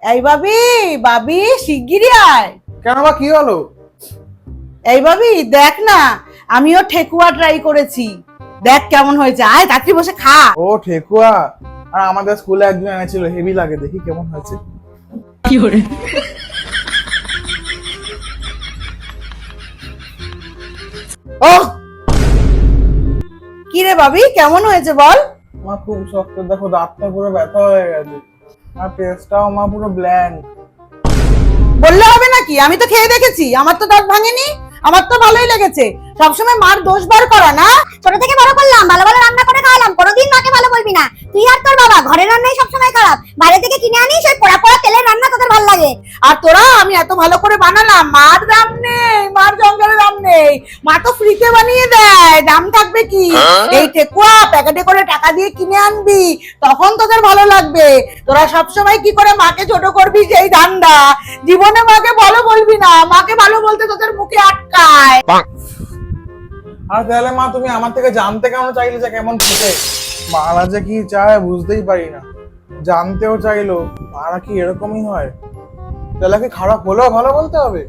এই বাবি, বাবি শিগগিরই আয়। কেন বা কি হলো? এই বাবি দেখ না, আমিও ঠেকুয়া ট্রাই করেছি, দেখ কেমন হয়েছে। আয় তাড়াতাড়ি বসে খা। ও ঠেকুয়া, আর আমাদের স্কুলে একজন এনেছিল, হেভি লাগে, দেখি কেমন হয়েছে। ও কি রে বাবি, কেমন হয়েছে বল? আমার খুব শক্ত, দেখো দাঁতটা পুরো ব্যথা হয়ে গেছে, আর টেস্টটাও আমার পুরো ব্ল্যাঙ্ক। বললে হবে নাকি, আমি তো খেয়ে দেখেছি, আমার তো দাঁত ভাঙেনি, আমার তো ভালোই লেগেছে। সবসময় মার দোষ বার করা না। ছোট থেকে বড় করলাম, ভালো ভালো রান্না করে খাওয়ালাম, কোনোদিন মাকে ভালো বলবি না। তুই আর তোর বাবা ঘরের রান্নাই সবসময় খারাপ, বাইরে থেকে কিনে আনিস ওই পোড়া পোড়া তেলের রান্না তোদের ভালো লাগে। আর তোরা, আমি এত ভালো করে বানালাম, মার দাম নেই, মার জঙ্গলে দাম নেই, মা তো ফ্রিতে বানিয়ে দেয়, দাম থাকবে কি? এই ঠেকুয়া প্যাকেটে করে টাকা দিয়ে কিনে আনবি, তখন তোদের ভালো লাগবে। তোরা সবসময় কি করে মাকে ছোট করবি সেই ধান্দা, জীবনে মাকে ভালো বলবি না, মাকে ভালো বলতে তোদের মুখে আটকায়। আর তাহলে মা তুমি আমার থেকে জানতে কেন চাইলে যে কেমন খেতে? মারা যে কি চায় বুঝতেই পারি না, জানতেও চাইলো মারা কি এরকমই হয়? তাহলে কি খারাপ হলেও ভালো বলতে হবে?